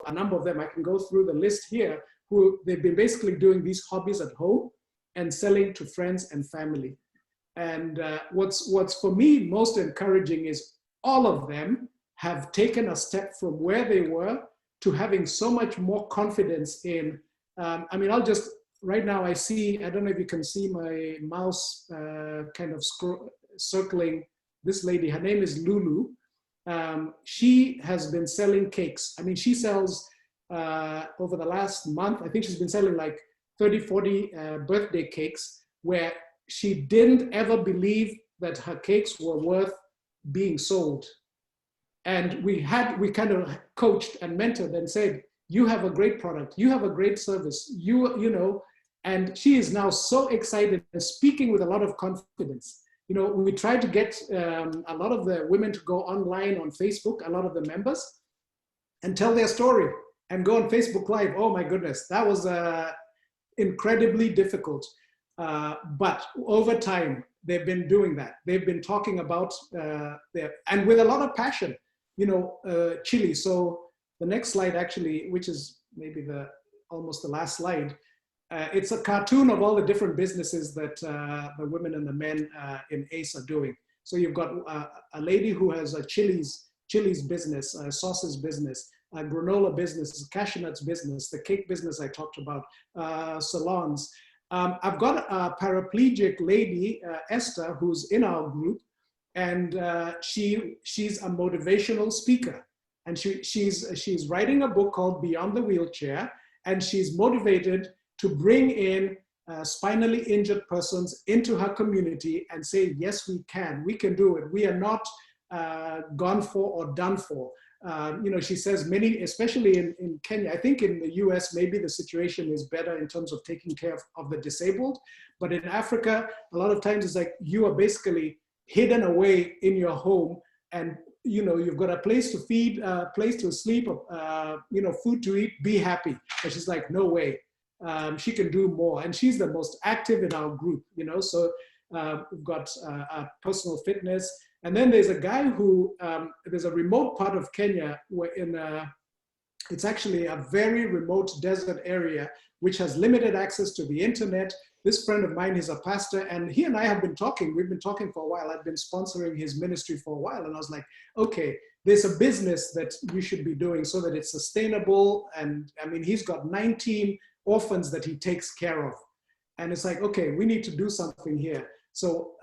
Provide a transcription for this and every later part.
a number of them, I can go through the list here, who they've been basically doing these hobbies at home and selling to friends and family. And what's for me most encouraging is all of them have taken a step from where they were to having so much more confidence in, I mean, I'll just, right now I see, I don't know if you can see my mouse kind of circling this lady. Her name is Lulu. She has been selling cakes. I mean, she sells over the last month, I think she's been selling like 30, 40 birthday cakes, where she didn't ever believe that her cakes were worth being sold. And we kind of coached and mentored and said, you have a great product, you have a great service, you know, and she is now so excited and speaking with a lot of confidence. You know, we tried to get a lot of the women to go online on Facebook, a lot of the members, and tell their story and go on Facebook Live. Oh my goodness, that was incredibly difficult. But over time, they've been doing that. They've been talking about and with a lot of passion, you know, chili. So the next slide actually, which is maybe almost the last slide, it's a cartoon of all the different businesses that the women and the men in ACE are doing. So you've got a lady who has a chilies business, a sauces business, a granola business, a cashew nuts business, the cake business I talked about, salons. I've got a paraplegic lady, Esther, who's in our group, and she's a motivational speaker. And she's writing a book called Beyond the Wheelchair, and she's motivated to bring in spinally injured persons into her community and say, yes, we can do it. We are not gone for or done for. You know, she says many, especially in Kenya, I think in the US, maybe the situation is better in terms of taking care of the disabled. But in Africa, a lot of times it's like you are basically hidden away in your home, and you know, you've got a place to feed, a place to sleep, you know, food to eat, be happy. And she's like, no way. She can do more. And she's the most active in our group, you know, so we've got personal fitness. And then there's a guy who, there's a remote part of Kenya where it's actually a very remote desert area, which has limited access to the internet. This friend of mine is a pastor, and he and I have been talking. We've been talking for a while. I've been sponsoring his ministry for a while. And I was like, okay, there's a business that you should be doing so that it's sustainable. And I mean, he's got 19 orphans that he takes care of. And it's like, okay, we need to do something here. So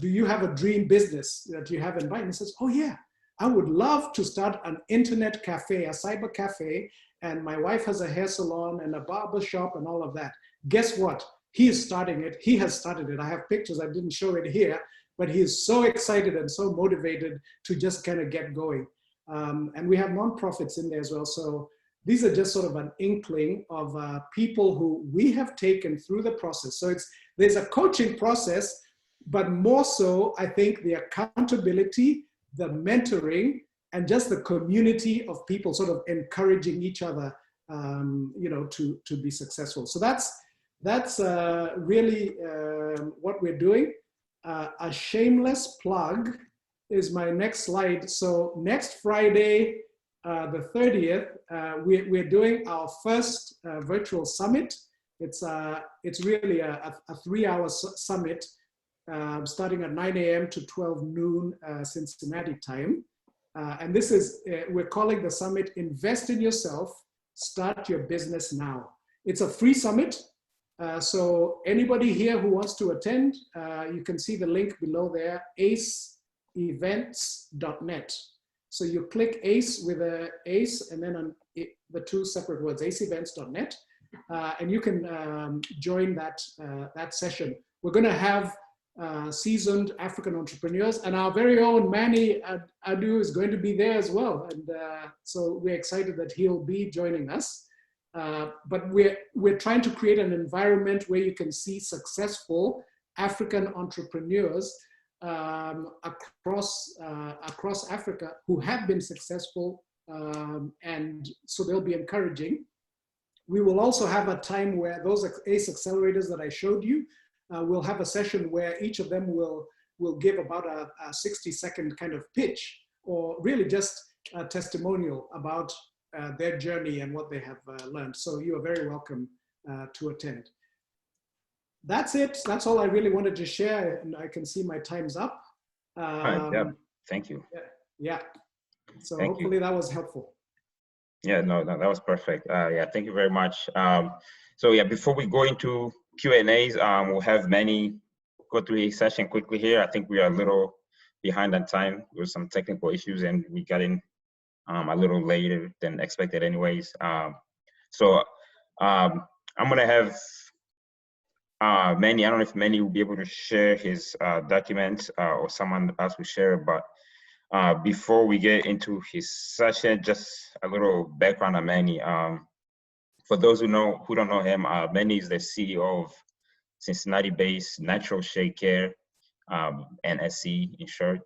do you have a dream business that you have in mind? And he says, oh yeah, I would love to start an internet cafe, a cyber cafe. And my wife has a hair salon and a barber shop and all of that. Guess what? He is starting it. He has started it. I have pictures. I didn't show it here, but he is so excited and so motivated to just kind of get going. And we have nonprofits in there as well. So these are just sort of an inkling of people who we have taken through the process. So there's a coaching process, but more so, I think the accountability, the mentoring, and just the community of people sort of encouraging each other, you know, to be successful. So that's really what we're doing. A shameless plug is my next slide. So next Friday, the 30th, we're doing our first virtual summit. It's really a 3-hour summit starting at 9 a.m. to 12 noon Cincinnati time. And this is, we're calling the summit Invest in Yourself, Start Your Business Now. It's a free summit. So anybody here who wants to attend, you can see the link below there, aceevents.net. So you click ACE with a ACE and then on the two separate words, aceevents.net, and you can join that session. We're going to have seasoned African entrepreneurs, and our very own Manny Adu is going to be there as well. And so we're excited that he'll be joining us. But we're trying to create an environment where you can see successful African entrepreneurs across Africa who have been successful, and so they'll be encouraging. We will also have a time where those ACE accelerators that I showed you, we'll have a session where each of them will give about a 60-second kind of pitch, or really just a testimonial about their journey and what they have learned. So you are very welcome to attend. That's it. That's all I really wanted to share. And I can see my time's up. Yeah, thank you. Yeah. So thank hopefully you. that was helpful. Yeah, no, that was perfect. Yeah, thank you very much. So yeah, before we go into Q&As, we'll have Manny go through his session quickly here. I think we are a little behind on time with some technical issues, and we got in a little later than expected anyways. So I'm gonna have Manny, I don't know if Manny will be able to share his document or someone else will share it, but before we get into his session, just a little background on Manny. For those who don't know him, Manny is the CEO of Cincinnati-based Natural Shade Care, NSC in short.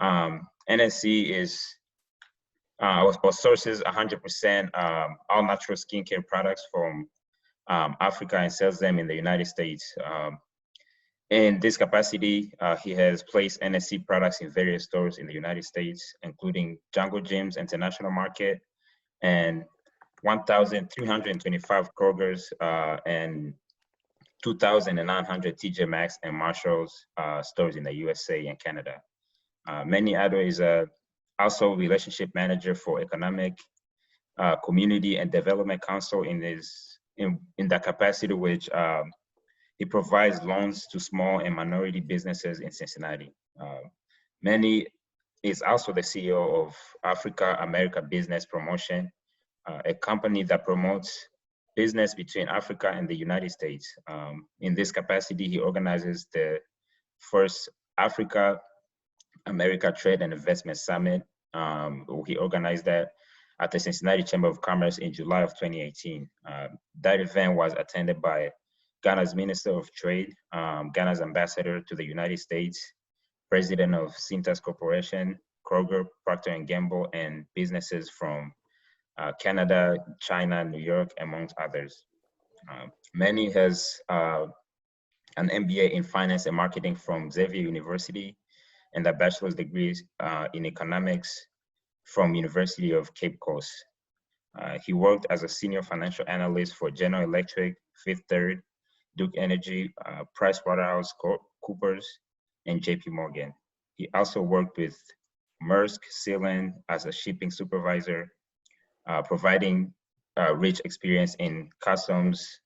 NSC is sources 100% all natural skincare products from Africa and sells them in the United States. In this capacity, he has placed NSC products in various stores in the United States, including Jungle Gym's international market and 1,325 Kroger's and 2,900 TJ Maxx and Marshall's stores in the USA and Canada. Manny Addo is also relationship manager for Economic, Community, and Development Council in that capacity, which he provides loans to small and minority businesses in Cincinnati. Manny is also the CEO of Africa America Business Promotion, a company that promotes business between Africa and the United States. In this capacity, he organizes the first Africa America Trade and Investment Summit. He organized that at the Cincinnati Chamber of Commerce in July of 2018. That event was attended by Ghana's Minister of Trade, Ghana's ambassador to the United States, president of Cintas Corporation, Kroger, Procter & Gamble, and businesses from Canada, China, New York, amongst others. Manny has an MBA in Finance and Marketing from Xavier University and a bachelor's degree in Economics from University of Cape Coast. He worked as a senior financial analyst for General Electric, Fifth Third, Duke Energy, PricewaterhouseCoopers, and JP Morgan. He also worked with Maersk Sealand as a shipping supervisor, providing rich experience in customs,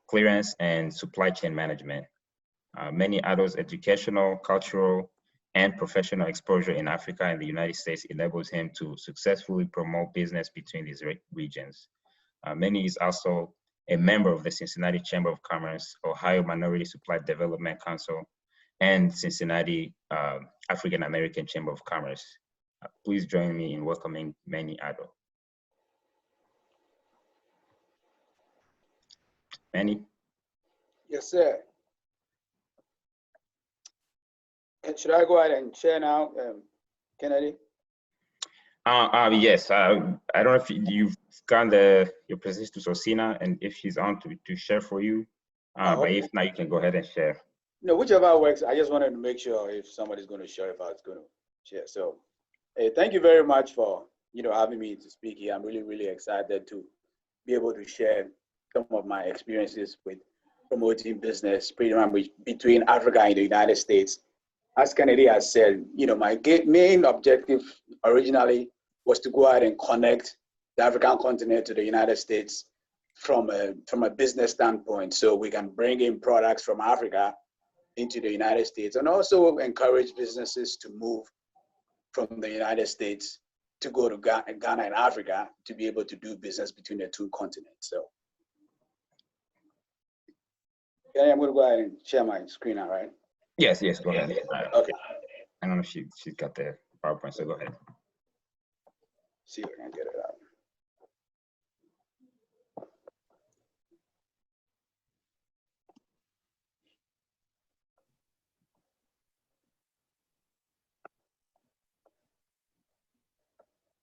clearance, and supply chain management. Manny Addo's educational, cultural, and professional exposure in Africa and the United States enables him to successfully promote business between these regions. Manny is also a member of the Cincinnati Chamber of Commerce, Ohio Minority Supply Development Council, and Cincinnati African American Chamber of Commerce. Please join me in welcoming Manny Addo. Manny? Yes, sir. Should I go ahead and share now, Kennedy? Yes. I don't know if you've gone your presentation to Sosina and if she's on to share for you. But if not, you can go ahead and share. No, whichever works. I just wanted to make sure if somebody's going to share, if I was going to share. So, hey, thank you very much for having me to speak here. I'm really, really excited to be able to share some of my experiences with promoting business pretty much between Africa and the United States. As Kennedy has said, my main objective originally was to go ahead and connect the African continent to the United States from a business standpoint, so we can bring in products from Africa into the United States, and also encourage businesses to move from the United States to go to Ghana and Africa to be able to do business between the two continents. So, yeah, I'm going to go ahead and share my screen now, right? Yes, go ahead. Okay. I don't know if she's got the PowerPoint, so go ahead. See if I can get it out.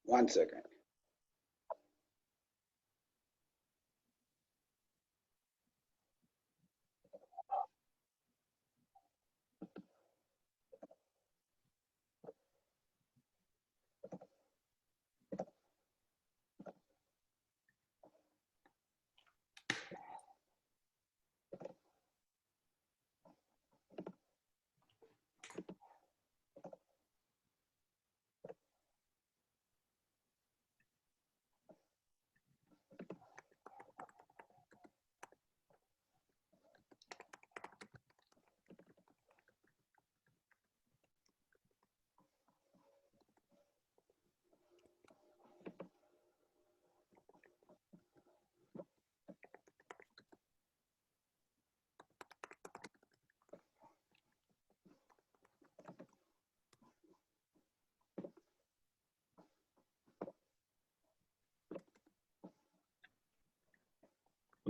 One second.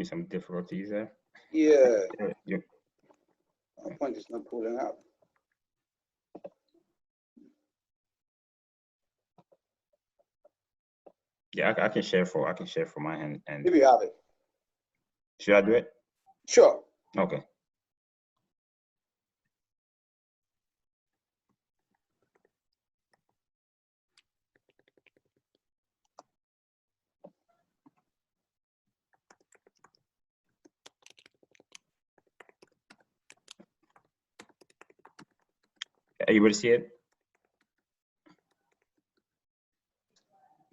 With some difficulties there. Yeah, Yeah. my point is not pulling up. Yeah, I can share for my hand. And Maybe you have it. should I do it? Sure. Okay. Are you able to see it?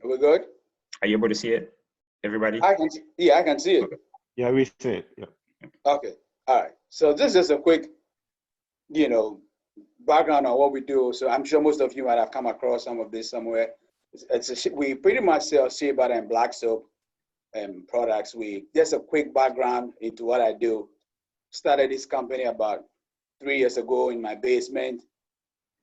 Are we good? Are you able to see it, everybody? I can see, yeah, I can see it. Okay. Yeah, we see it. Yeah. Okay. All right. So this is a quick, you know, background on what we do. So I'm sure most of you might have come across some of this somewhere. We pretty much sell shea butter and black soap products. Just a quick background into what I do. Started this company about 3 years ago in my basement.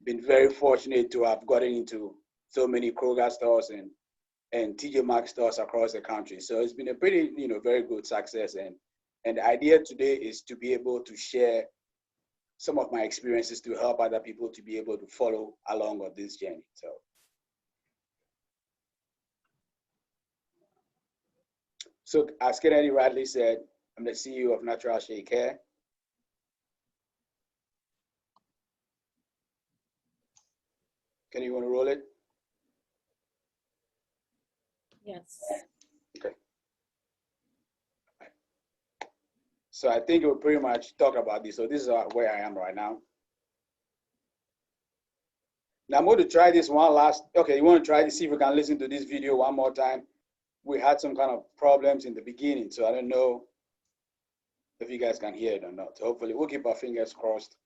Been very fortunate to have gotten into so many Kroger stores and TJ Maxx stores across the country. So it's been a pretty, very good success. And the idea today is to be able to share some of my experiences to help other people to be able to follow along on this journey. So as Kennedy rightly said, I'm the CEO of Natural Shea Care. Kenny, you want to roll it? Yes. Okay. So I think we'll pretty much talk about this. So this is where I am right now. Now I'm going to try this one last. Okay, you want to try to see if we can listen to this video one more time? We had some kind of problems in the beginning, so I don't know if you guys can hear it or not. Hopefully, we'll keep our fingers crossed.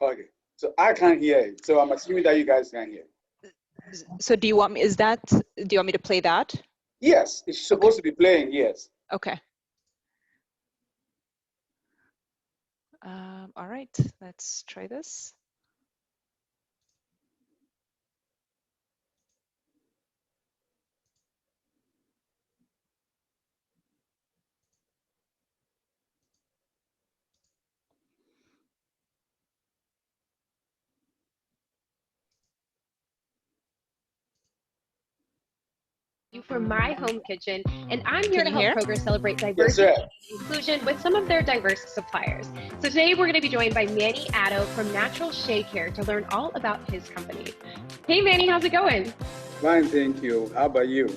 Okay, so I can't hear it, so I'm assuming that you guys can hear. So do you want me to play that? Yes, it's supposed to be playing, yes. Okay. All right, let's try this. From my home kitchen, and I'm here Can to you help hear? Kroger celebrate Yes, diversity sir. and inclusion with some of their diverse suppliers. So today we're going to be joined by Manny Addo from Natural Shea Care to learn all about his company. Hey Manny, how's it going? Fine, thank you. How about you?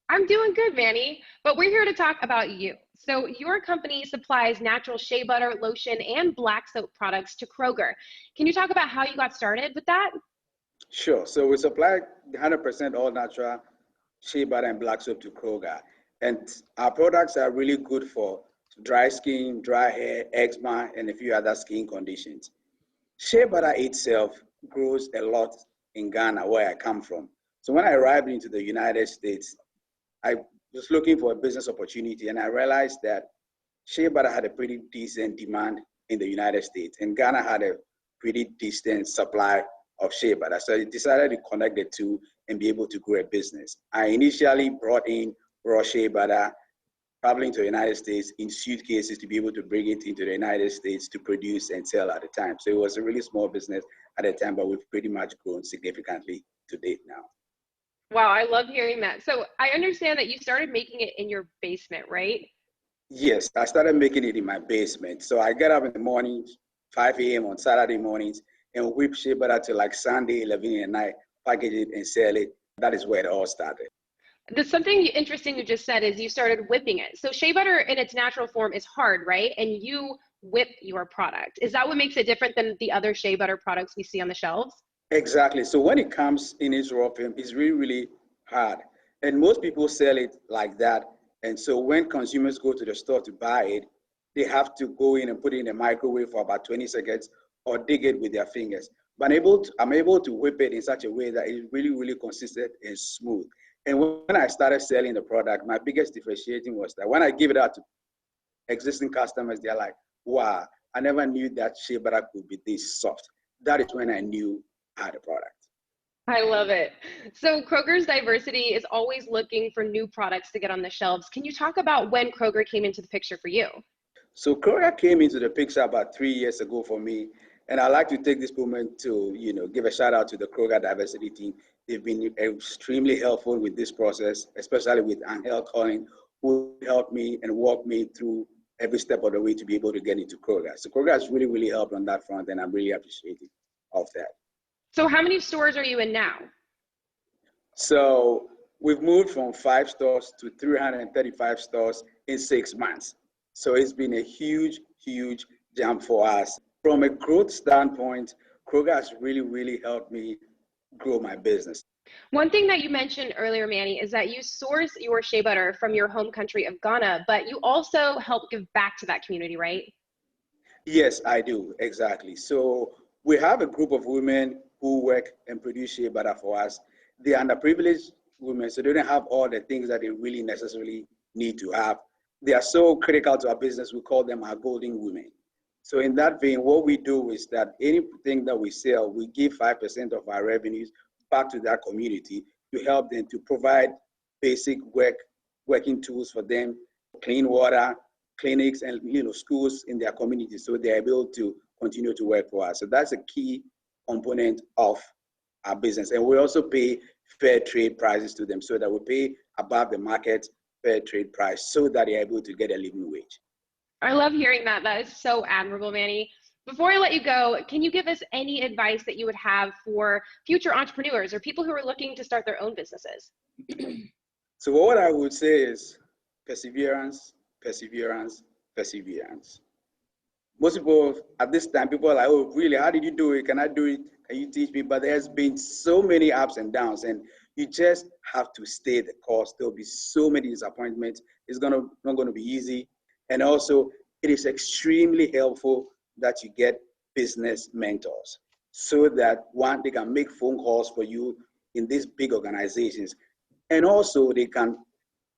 I'm doing good, Manny, but we're here to talk about you. So your company supplies natural shea butter, lotion, and black soap products to Kroger. Can you talk about how you got started with that? Sure. So we supply 100% all natural shea butter and black soap to Kroger. And our products are really good for dry skin, dry hair, eczema, and a few other skin conditions. Shea butter itself grows a lot in Ghana, where I come from. So when I arrived into the United States, I was looking for a business opportunity, and I realized that shea butter had a pretty decent demand in the United States, and Ghana had a pretty decent supply of shea butter. So I decided to connect the two and be able to grow a business. I initially brought in raw shea butter, traveling to the United States in suitcases to be able to bring it into the United States to produce and sell at the time. So it was a really small business at the time, but we've pretty much grown significantly to date now. Wow, I love hearing that. So I understand that you started making it in your basement, right? Yes, I started making it in my basement. So I get up in the morning, 5 a.m. on Saturday mornings, and whip shea butter till like Sunday, 11 at night, package it and sell it. That is where it all started. There's something interesting you just said is you started whipping it. So shea butter in its natural form is hard, right? And you whip your product. Is that what makes it different than the other shea butter products we see on the shelves? Exactly. So when it comes in its raw form, it's really, really hard. And most people sell it like that. And so when consumers go to the store to buy it, they have to go in and put it in a microwave for about 20 seconds or dig it with their fingers. But I'm able to whip it in such a way that it's really, really consistent and smooth. And when I started selling the product, my biggest differentiating was that when I give it out to existing customers, they're like, wow, I never knew that shea butter could be this soft. That is when I knew I had a product. I love it. So Kroger's diversity is always looking for new products to get on the shelves. Can you talk about when Kroger came into the picture for you? So Kroger came into the picture about 3 years ago for me. And I'd like to take this moment to, give a shout out to the Kroger diversity team. They've been extremely helpful with this process, especially with Angel Collin, who helped me and walked me through every step of the way to be able to get into Kroger. So Kroger has really, really helped on that front, and I'm really appreciative of that. So how many stores are you in now? So we've moved from 5 stores to 335 stores in 6 months. So it's been a huge, huge jump for us. From a growth standpoint, Kroger has really, really helped me grow my business. One thing that you mentioned earlier, Manny, is that you source your shea butter from your home country of Ghana, but you also help give back to that community, right? Yes, I do, exactly. So we have a group of women who work and produce shea butter for us. They are underprivileged women, so they don't have all the things that they really necessarily need to have. They are so critical to our business, we call them our golden women. So in that vein, what we do is that anything that we sell, we give 5% of our revenues back to that community to help them to provide basic working tools for them, clean water, clinics, and schools in their community, so they're able to continue to work for us. So that's a key component of our business. And we also pay fair trade prices to them, so that we pay above the market fair trade price so that they're able to get a living wage. I love hearing that. That is so admirable, Manny. Before I let you go, can you give us any advice that you would have for future entrepreneurs or people who are looking to start their own businesses? So what I would say is perseverance, perseverance, perseverance. Most people at this time, people are like, oh, really, how did you do it? Can I do it? Can you teach me? But there's been so many ups and downs, and you just have to stay the course. There'll be so many disappointments. It's not going to be easy. And also, it is extremely helpful that you get business mentors so that, one, they can make phone calls for you in these big organizations. And also, they can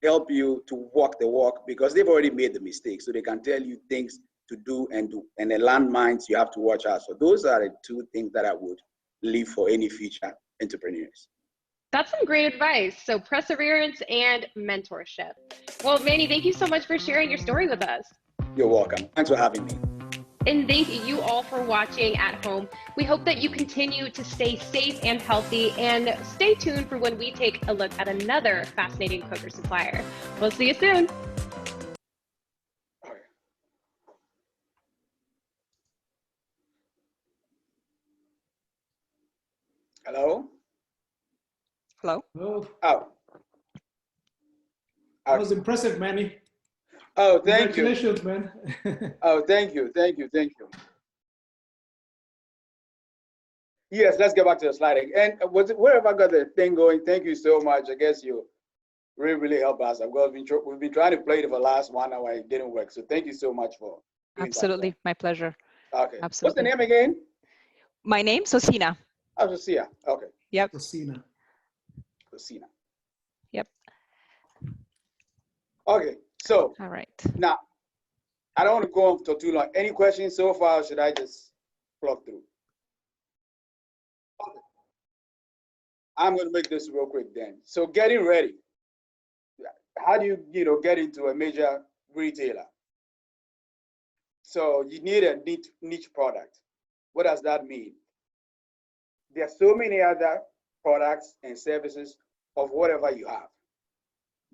help you to walk the walk because they've already made the mistake. So they can tell you things to do and the landmines you have to watch out. So those are the 2 things that I would leave for any future entrepreneurs. That's some great advice. So perseverance and mentorship. Well, Manny, thank you so much for sharing your story with us. You're welcome. Thanks for having me. And thank you all for watching at home. We hope that you continue to stay safe and healthy, and stay tuned for when we take a look at another fascinating Kroger supplier. We'll see you soon. Hello? Hello? Oh, Oh. that was impressive, Manny. Oh, thank you. Congratulations, man. Oh, thank you. Yes, let's get back to the slide. And where have I got the thing going? Thank you so much. I guess you really, really helped us. We've been trying to play it for the last 1 hour. It didn't work. So thank you so much for doing Absolutely. My pleasure. Okay. Absolutely. What's the name again? My name, Sosina. Oh, Sosia. Okay. Yep. Rosina. Sosina. Yep. Okay. So All right. now, I don't want to go on for too long. Any questions so far? Or should I just plug through? Okay. I'm going to make this real quick then. So getting ready. How do you get into a major retailer? So you need a niche product. What does that mean? There are so many other products and services of whatever you have.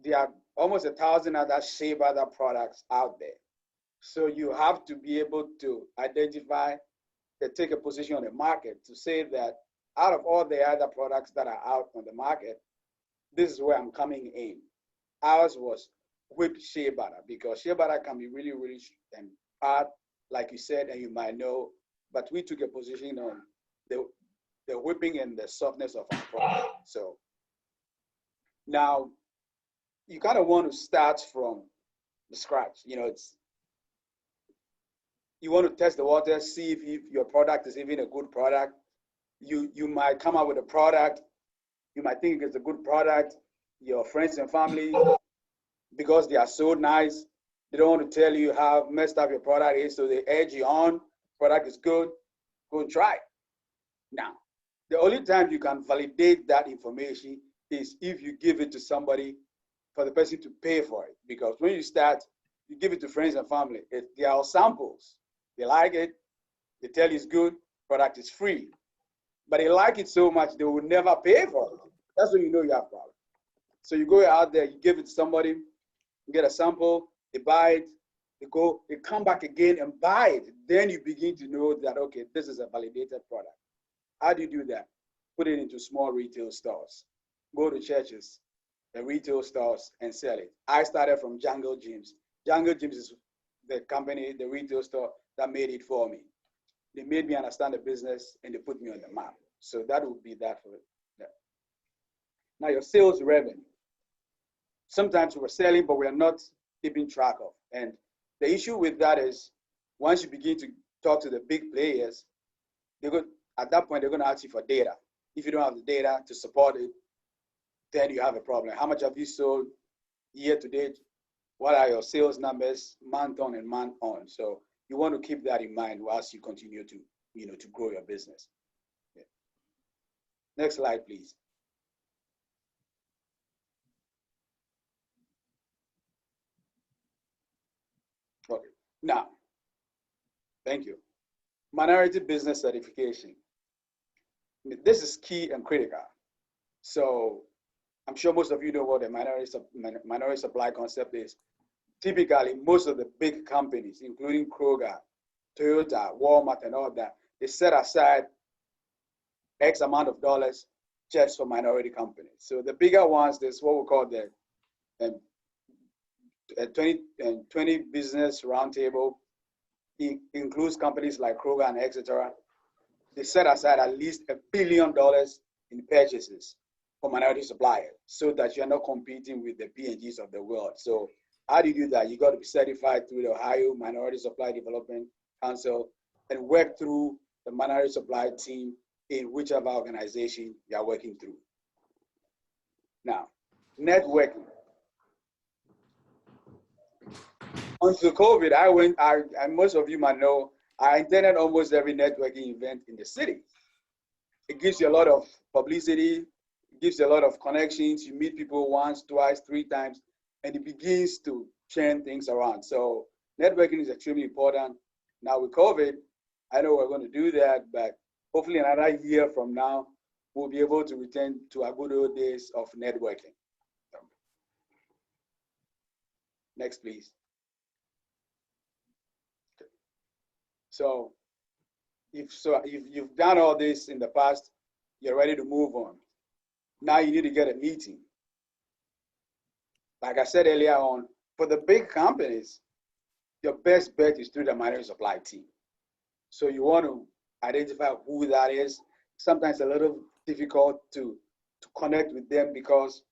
There are almost 1,000 other shea butter products out there. So you have to be able to identify and take a position on the market to say that out of all the other products that are out on the market, this is where I'm coming in. Ours was whipped shea butter, because shea butter can be really, really hard, like you said, and you might know, but we took a position on the whipping and the softness of our product. So now you kind of want to start from the scratch. You want to test the water, see if your product is even a good product. You might come up with a product, you might think it's a good product. Your friends and family, because they are so nice, They don't want to tell you how messed up your product is, so they edge you on. Product is good, go and try it. Now, the only time you can validate that information is if you give it to somebody for the person to pay for it. Because when you start, you give it to friends and family. They are all samples. They like it. They tell you it's good. Product is free. But they like it so much, they will never pay for it. That's when you know you have a problem. So you go out there, you give it to somebody, you get a sample, they buy it, they come back again and buy it. Then you begin to know that, okay, this is a validated product. How do you do that? Put it into small retail stores. Go to churches, the retail stores, and sell it. I started from Jungle Gyms. Jungle Gyms is the company, the retail store that made it for me. They made me understand the business and they put me on the map. So that would be that for it. Yeah. Now your sales revenue. Sometimes we're selling, but we're not keeping track of. And the issue with that is once you begin to talk to the big players, at that point, they're going to ask you for data. If you don't have the data to support it, then you have a problem. How much have you sold year to date? What are your sales numbers month on and month on? So you want to keep that in mind whilst you continue to, to grow your business. Yeah. Next slide, please. Okay. Now, thank you. Minority business certification. This is key and critical. So I'm sure most of you know what the minority supply concept is. Typically, most of the big companies, including Kroger, Toyota, Walmart, and all that, they set aside X amount of dollars just for minority companies. So the bigger ones, there's what we call the 20 business roundtable. It includes companies like Kroger and etc. They set aside at least $1 billion in purchases for minority suppliers so that you're not competing with the P&Gs of the world. So how do you do that? You got to be certified through the Ohio Minority Supply Development Council and work through the minority supply team in whichever organization you are working through. Now, networking. Until COVID, and most of you might know, I attended almost every networking event in the city. It gives you a lot of publicity, it gives you a lot of connections. You meet people once, twice, 3 times, and it begins to turn things around. So networking is extremely important. Now with COVID, I know we're going to do that, but hopefully another year from now, we'll be able to return to our good old days of networking. Next, please. So if you've done all this in the past, you're ready to move on. Now you need to get a meeting. Like I said earlier on, for the big companies, your best bet is through the minority supply team. So you want to identify who that is. Sometimes a little difficult to connect with them because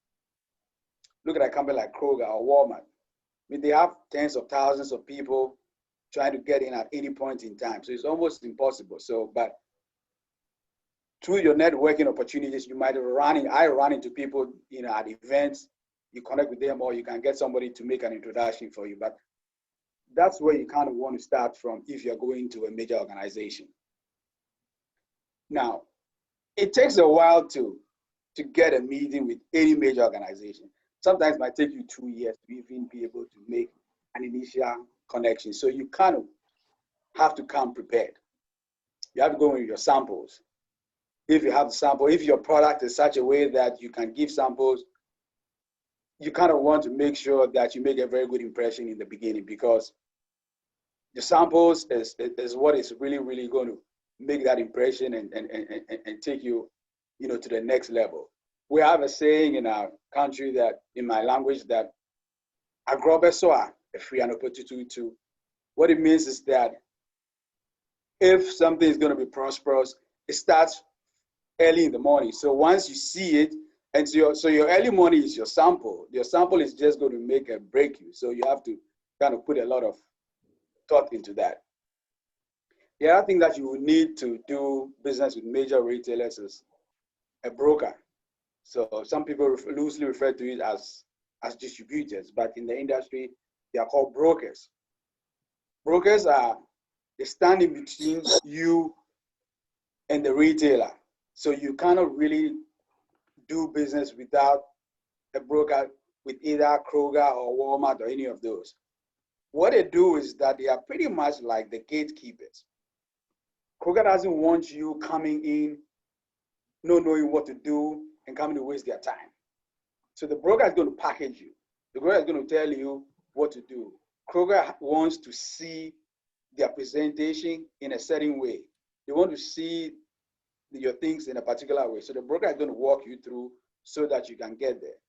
look at a company like Kroger or Walmart. I mean, they have tens of thousands of people trying to get in at any point in time. So it's almost impossible. So, but through your networking opportunities, you might I run into people, at events, you connect with them, or you can get somebody to make an introduction for you. But that's where you kind of want to start from if you're going to a major organization. Now, it takes a while to get a meeting with any major organization. Sometimes it might take you 2 years to even be able to make an initial connection. So you kind of have to come prepared. You have to go with your samples. If you have the sample, if your product is such a way that you can give samples, you kind of want to make sure that you make a very good impression in the beginning because the samples is what is really, really going to make that impression and take you, to the next level. We have a saying in our country that, in my language, that agrobesoa free an opportunity to. What it means is that if something is going to be prosperous, it starts early in the morning. So once you see it, and so your early morning is your sample. Your sample is just going to make or break you. So you have to kind of put a lot of thought into that. The other thing that you will need to do business with major retailers is a broker. So some people loosely refer to it as distributors, but in the industry, They are called brokers. Brokers are, they stand in between you and the retailer. So you cannot really do business without a broker with either Kroger or Walmart or any of those. What they do is that they are pretty much like the gatekeepers. Kroger doesn't want you coming in, not knowing what to do, and coming to waste their time. So the broker is going to package you. The broker is going to tell you what to do. Kroger wants to see their presentation in a certain way. They want to see your things in a particular way. So the broker is going to walk you through so that you can get there.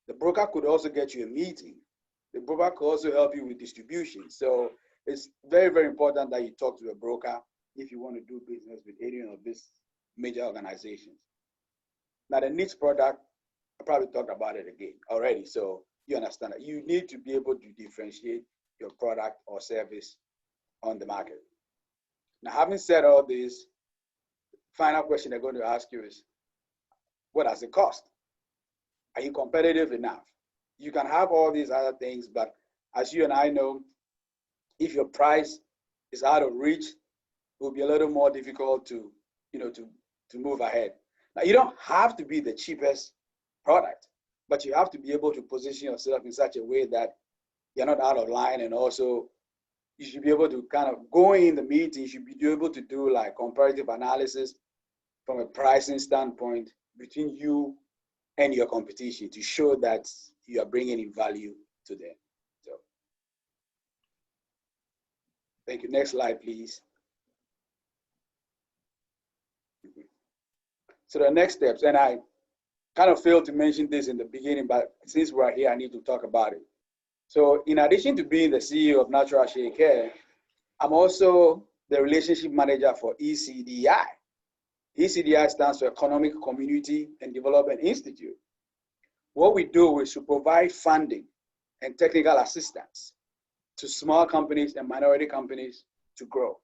The broker could also get you a meeting. The broker could also help you with distribution. So it's very, very important that you talk to a broker if you want to do business with any of these major organizations. Now the niche product, I probably talked about it again already. So you understand that you need to be able to differentiate your product or service on the market. Now, having said all this, final question they're going to ask you is, what does it cost? Are you competitive enough? You can have all these other things, but as you and I know, if your price is out of reach, it will be a little more difficult to, to move ahead. Now, you don't have to be the cheapest product, but you have to be able to position yourself in such a way that you're not out of line, and also you should be able to kind of go in the meeting, you should be able to do like comparative analysis from a pricing standpoint between you and your competition to show that you are bringing in value to them. So, thank you. Next slide, please. So the next steps, and I kind of failed to mention this in the beginning, but since we're here, I need to talk about it. So in addition to being the CEO of Natural Shea Care, I'm also the relationship manager for ECDI. ECDI stands for Economic Community and Development Institute. What we do is to provide funding and technical assistance to small companies and minority companies to grow.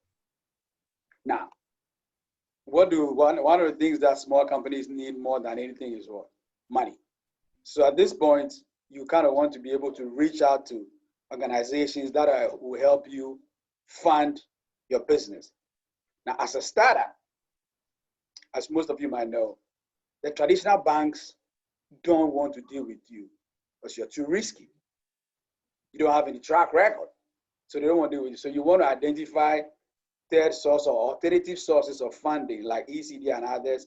Now, one of the things that small companies need more than anything is what? Money. So at this point, you kind of want to be able to reach out to organizations that will help you fund your business. Now, as a startup, as most of you might know, the traditional banks don't want to deal with you because you're too risky. You don't have any track record, so they don't want to deal with you. So you want to identify third source or alternative sources of funding like ECD and others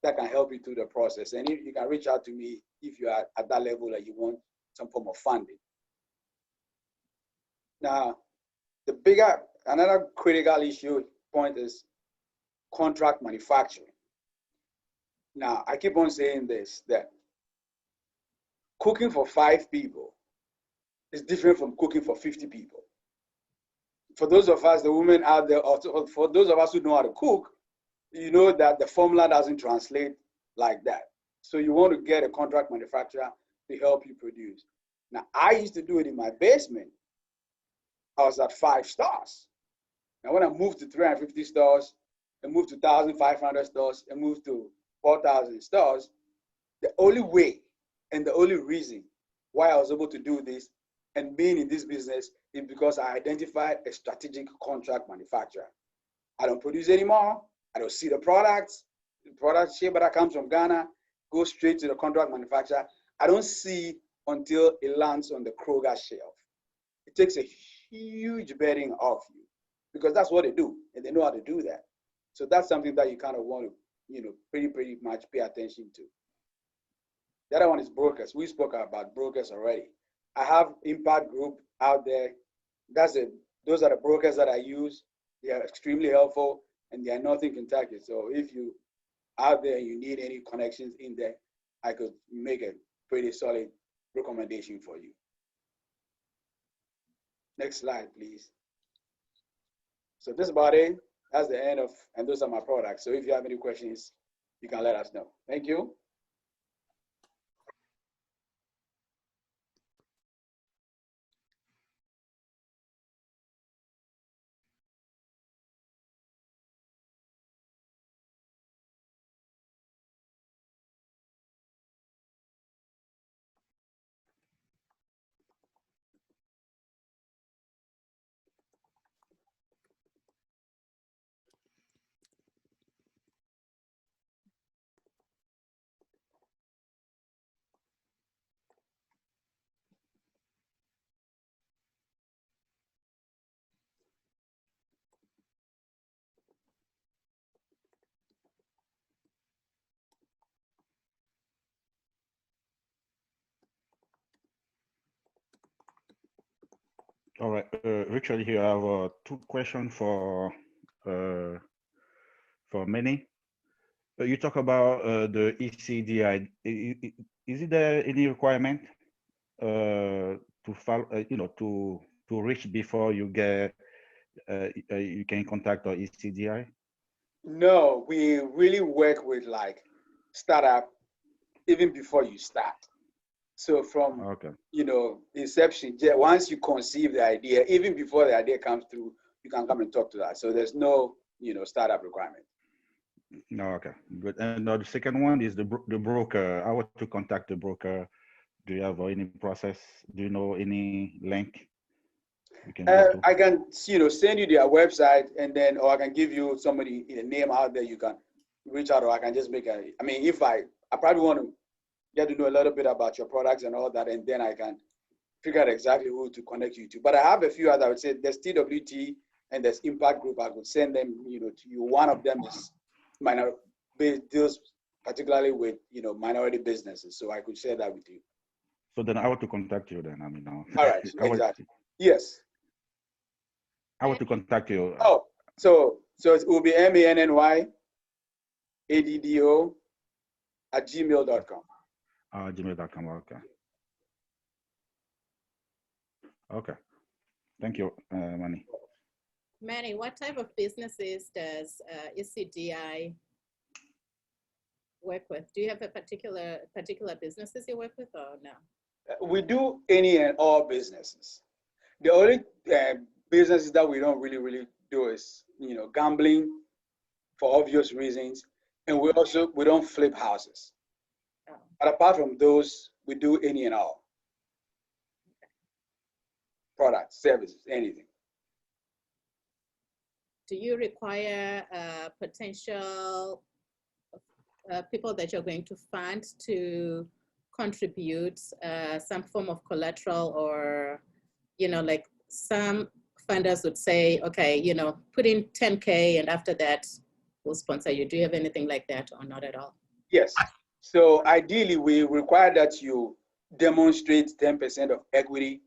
that can help you through the process. And you can reach out to me if you are at that level that you want some form of funding. Now, another critical issue point is contract manufacturing. Now, I keep on saying this, that cooking for 5 people is different from cooking for 50 people. For those of us, the women out there, or for those of us who know how to cook, you know that the formula doesn't translate like that. So you want to get a contract manufacturer to help you produce. Now, I used to do it in my basement. I was at 5 stores. Now, when I moved to 350 stores, and moved to 1,500 stores, and moved to 4,000 stores, the only way and the only reason why I was able to do this and being in this business is because I identified a strategic contract manufacturer. I don't produce anymore. I don't see the products. The product shea butter comes from Ghana, goes straight to the contract manufacturer. I don't see until it lands on the Kroger shelf. It takes a huge burden off you because that's what they do, and they know how to do that. So that's something that you kind of want to, pretty much pay attention to. The other one is brokers. We spoke about brokers already. I have Impact Group out there. Those are the brokers that I use. They are extremely helpful, and they are not in Kentucky. So if you out there, you need any connections in there, I could make a pretty solid recommendation for you. Next slide, please. So this is about it. That's the end of, and those are my products. So if you have any questions, you can let us know. Thank you. All right, Richard here. I have two questions for Manny. You talk about the ECDI. Is it there any requirement to follow, to reach before you get you can contact our ECDI? No, we really work with like startup even before you start. So from Okay. inception, once you conceive the idea, even before the idea comes through, you can come and talk to that. So there's no startup requirement. No, okay, good. And the second one is the broker. I want to contact the broker. Do you have any process? Do you know any link you can go to? I can send you their website, and then or I can give you somebody a name out there you can reach out, or I can just make a. I mean, if I probably want to get to know a little bit about your products and all that, and then I can figure out exactly who to connect you to. But I have a few others. I would say there's TWT and there's Impact Group. I could send them to you. One of them is deals particularly with minority businesses, so I could share that with you. So then I want to contact you then. I mean, All right, exactly. Yes. I want to contact you. Oh, so it will be mannyaddo@gmail.com. Gmail.com. Okay. Okay. Thank you, Manny. Manny, what type of businesses does ECDI work with? Do you have a particular businesses you work with, or no? We do any and all businesses. The only businesses that we don't really do is gambling, for obvious reasons, and we don't flip houses. Oh. But apart from those, we do any and all. Okay. Products, services, anything. Do you require potential people that you're going to fund to contribute some form of collateral, or like some funders would say, okay, put in 10K and after that we'll sponsor you? Do you have anything like that, or not at all? Yes. So ideally we require that you demonstrate 10% of equity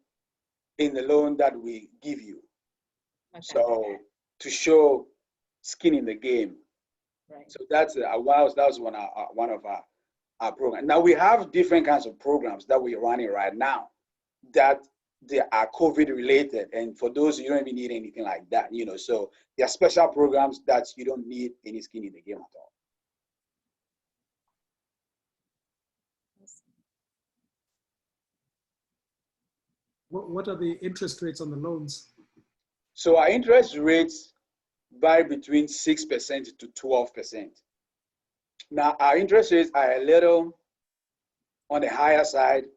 in the loan that we give you. Okay. So to show skin in the game. Right. So that's one of our programs. Now we have different kinds of programs that we're running right now that they are COVID related, and for those you don't even need anything like that, So there are special programs that you don't need any skin in the game at all. What are the interest rates on the loans? So our interest rates vary between 6% to 12%. Now our interest rates are a little on the higher side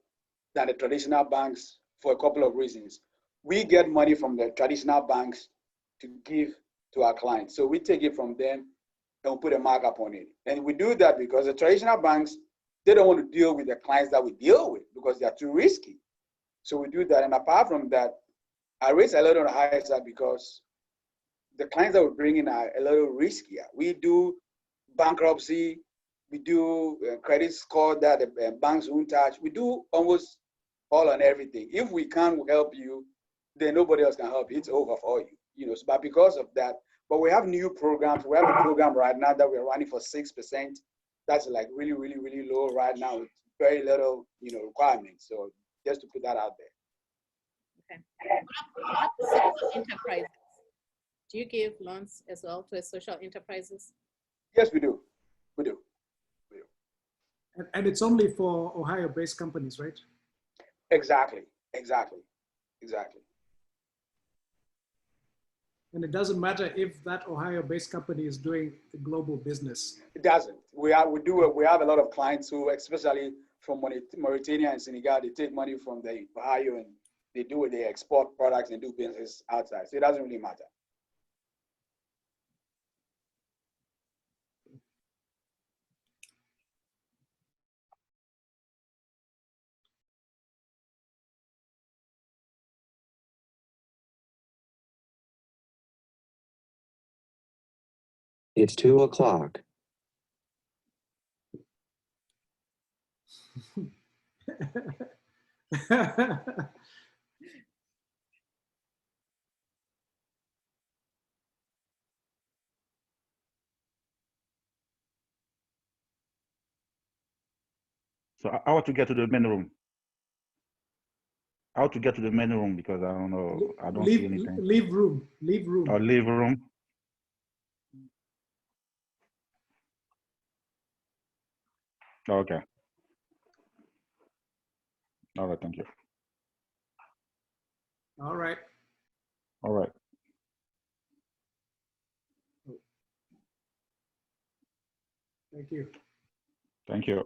than the traditional banks for a couple of reasons. We get money from the traditional banks to give to our clients. So we take it from them and we put a markup on it. And we do that because the traditional banks, they don't want to deal with the clients that we deal with because they're too risky. So we do that. And apart from that, our rates are a little on the higher side because the clients that we bring in are a little riskier. We do bankruptcy, we do credit score that the banks won't touch. We do almost all on everything. If we can't help you, then nobody else can help you. It's over for you. But because of that, but we have new programs. We have a program right now that we're running for 6%. That's like really low right now. It's very little, requirements. So just to put that out there. Okay. What social enterprises? Do you give loans as well to social enterprises? Yes, we do. We do. And it's only for Ohio-based companies, right? Exactly. And it doesn't matter if that Ohio-based company is doing the global business. It doesn't. We have a lot of clients who, especially from Mauritania and Senegal, they take money from the Ohio and they export products and do business outside. So it doesn't really matter. It's 2 o'clock. So how to get to the main room? How to get to the main room, because I don't know, I don't see anything. Leave room, leave room. Or leave room. Okay. All right, thank you. All right. All right. Thank you. Thank you.